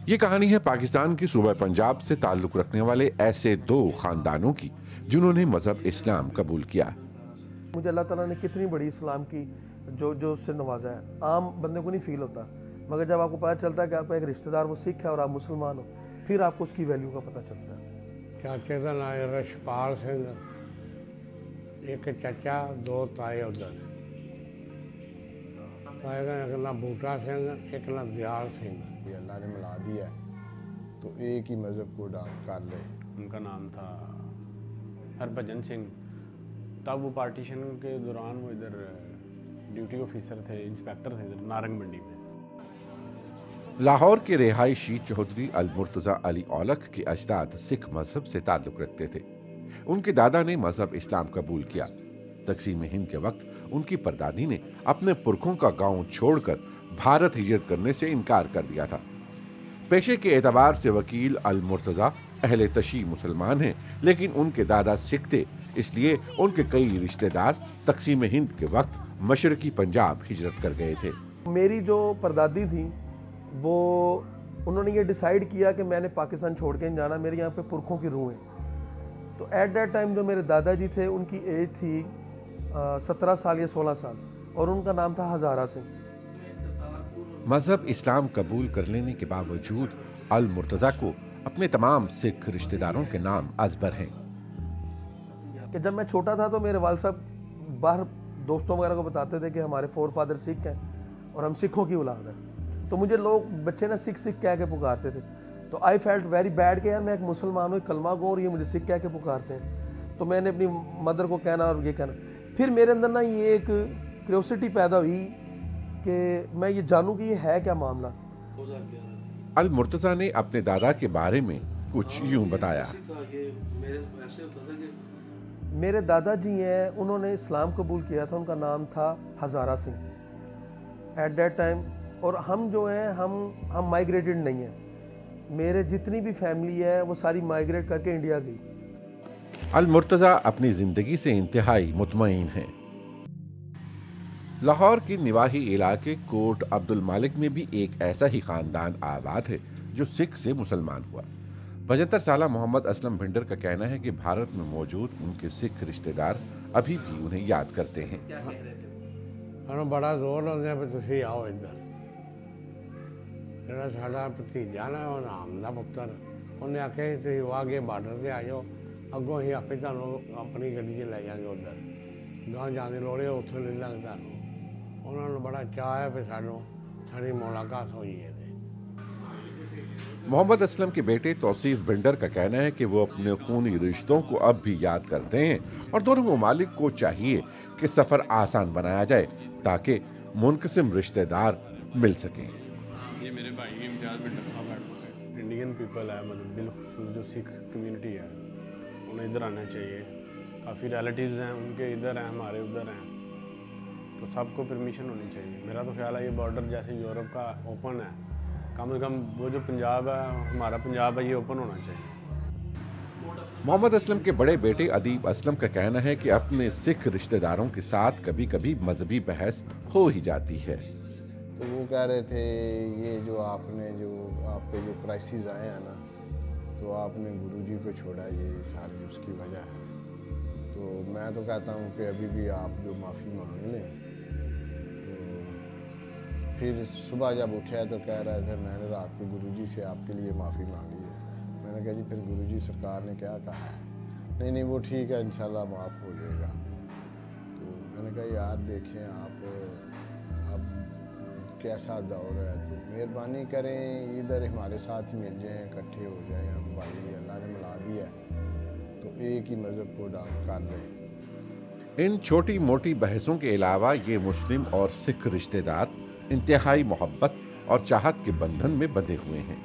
ये कहानी है पाकिस्तान की सूबा पंजाब से ताल्लुक रखने वाले ऐसे दो खानदानों की जिन्होंने मजहब इस्लाम कबूल किया। मुझे अल्लाह ताला ने कितनी बड़ी इस्लाम की जो उससे नवाजा है, आम बंदे को नहीं फील होता, मगर जब आपको पता चलता है कि आपका एक रिश्तेदार वो सिख है और आप मुसलमान हो, फिर आपको उसकी वैल्यू का पता चलता है। चाचे का नाम है रशपाल सिंह, एक चाचा दो ताए उधर, ताए का एक ना बूटा सिंह एक ना दयाल सिंह। अल्लाह ने मिला दिया तो एक ही मज़हब को कर ले। उनका नाम था हरभजन सिंह। तब वो पार्टीशन के दौरान वो इधर ड्यूटी ऑफिसर थे, इंस्पेक्टर थे इधर नारंग मंडी में। लाहौर के रिहायशी चौधरी अल-मुर्तज़ा अली औलख के अजदाद सिख मजहब से ताल्लुक रखते थे। उनके दादा ने मजहब इस्लाम कबूल किया। तकसीम हिंद के वक्त उनकी परदादी ने अपने पुरखों का गांव छोड़कर भारत हिजरत करने से इनकार कर दिया था। पेशे के एतबार से वकील अल-मुर्तज़ा अहले तशी मुसलमान हैं, लेकिन उनके दादा सिख थे, इसलिए उनके कई रिश्तेदार तकसीम हिंद के वक्त मशरकी पंजाब हिजरत कर गए थे। मेरी जो परदादी थी वो उन्होंने ये डिसाइड किया कि मैंने पाकिस्तान छोड़ के नहीं जाना, मेरे यहाँ पे पुरखों की रूह है। तो एट दैट टाइम जो मेरे दादाजी थे उनकी एज थी 17 साल या 16 साल और उनका नाम था हजारा सिंह। मजहब इस्लाम कबूल कर लेने के बावजूद अल-मुर्तज़ा को अपने तमाम सिख रिश्तेदारों के नाम अजबर हैं। कि जब मैं छोटा था तो मेरे वालिद साहब बाहर दोस्तों वगैरह को बताते थे कि हमारे फोर फादर सिख हैं और हम सिखों की औलाद हैं, तो मुझे लोग बच्चे ना सिख सिख कह के पुकारते थे। तो आई फेल्ट वेरी बैड कि यार मैं एक मुसलमान हूँ, कलमा गो और ये मुझे सिख कह के पुकारते हैं। तो मैंने अपनी मदर को कहना और ये कहना, फिर मेरे अंदर ना ये एक क्यूरियोसिटी पैदा हुई कि मैं ये जानूं कि ये है क्या मामला। अल-मुर्तज़ा ने अपने दादा के बारे में कुछ यूं बताया। मेरे दादाजी हैं, उन्होंने इस्लाम कबूल किया था, उनका नाम था हजारा सिंह एट दैट टाइम। और हम जो हैं हम माइग्रेटेड नहीं हैं, मेरे जितनी भी फैमिली है वो सारी माइग्रेट करके इंडिया गई। अल-मुर्तज़ा अपनी जिंदगी से इंतहाई मुतमईन हैं। लाहौर के निवाही इलाके कोट अब्दुल मालिक में भी एक ऐसा ही खानदान आबाद है जो सिख से मुसलमान हुआ। 75 साल मोहम्मद असलम भिंडर का कहना है कि भारत में मौजूद उनके सिख रिश्तेदार अभी भी उन्हें याद करते हैं। हमें बड़ा जोर लाते हैं तुम आओ इधर। ਜਿਹੜਾ ਸਾਡਾ ਭਤੀਜਾ ਨਾ ਉਹ ਨਾਮ ਦਾ ਪੁੱਤਰ, ਉਹਨੇ ਆਖਿਆ ਤੁਸੀਂ ਵਾਗੇ ਬਾਰਡਰ ਤੇ ਆ ਜਾਓ, ਅੱਗੋਂ ਅਸੀਂ ਆਪੇ ਤੁਹਾਨੂੰ ਆਪਣੀ ਗੱਡੀ 'ਚ ਲੈ ਜਾਵਾਂਗੇ ਉੱਧਰ, ਗਾਂ ਜਾਣ ਦੀ ਲੋੜ ਹੈ ਉੱਥੋਂ ਲੈ ਲਾਂਗੇ ਤੁਹਾਨੂੰ। ਉਹਨਾਂ ਨੂੰ ਬੜਾ ਚਾਅ ਹੈ ਵੀ ਸਾਡੀ मुलाकात हुई है। मोहम्मद असलम के बेटे तौसीफ भिंडर का कहना है कि वो अपने खूनी रिश्तों को अब भी याद करते हैं और दोनों ममालिक को चाहिए कि सफ़र आसान बनाया जाए ताकि मुनक़सिम रिश्तेदार मिल सकें। ये मेरे भाई इम्तियाज़ भिंडर साहब इंडियन पीपल है, मतलब बिल्कुल जो सिख कम्युनिटी है उन्हें इधर आना चाहिए। काफ़ी रिलेटिव्स हैं उनके इधर हैं, हमारे उधर हैं, तो सबको परमिशन होनी चाहिए। मेरा तो ख्याल है ये बॉर्डर जैसे यूरोप का ओपन है, कम से कम वो जो पंजाब है हमारा पंजाब है ये ओपन होना चाहिए। मोहम्मद असलम के बड़े बेटे अदीब असलम का कहना है कि अपने सिख रिश्तेदारों के साथ कभी कभी मजहबी बहस हो ही जाती है। तो वो कह रहे थे ये जो आप पे जो क्राइसिस आए हैं ना, तो आपने गुरुजी को छोड़ा, ये सारी उसकी वजह है। तो मैं तो कहता हूँ कि अभी भी आप जो माफ़ी मांग लें। तो फिर सुबह जब उठा तो कह रहे थे मैंने रात को गुरुजी से आपके लिए माफ़ी मांगी है। मैंने कहा जी फिर गुरुजी सरकार ने क्या कहा है? नहीं वो ठीक है, इंशाल्लाह माफ़ हो जाएगा। तो मैंने कहा यार देखें आप अब कैसा दौर है, तो मेहरबानी करें इधर हमारे साथ ही मिल जाएं, इकट्ठे हो जाएं। हम भाई अल्लाह ने मिला दिया तो एक ही मज़हब को कर लें। इन छोटी मोटी बहसों के अलावा ये मुस्लिम और सिख रिश्तेदार इंतहाई मोहब्बत और चाहत के बंधन में बंधे हुए हैं।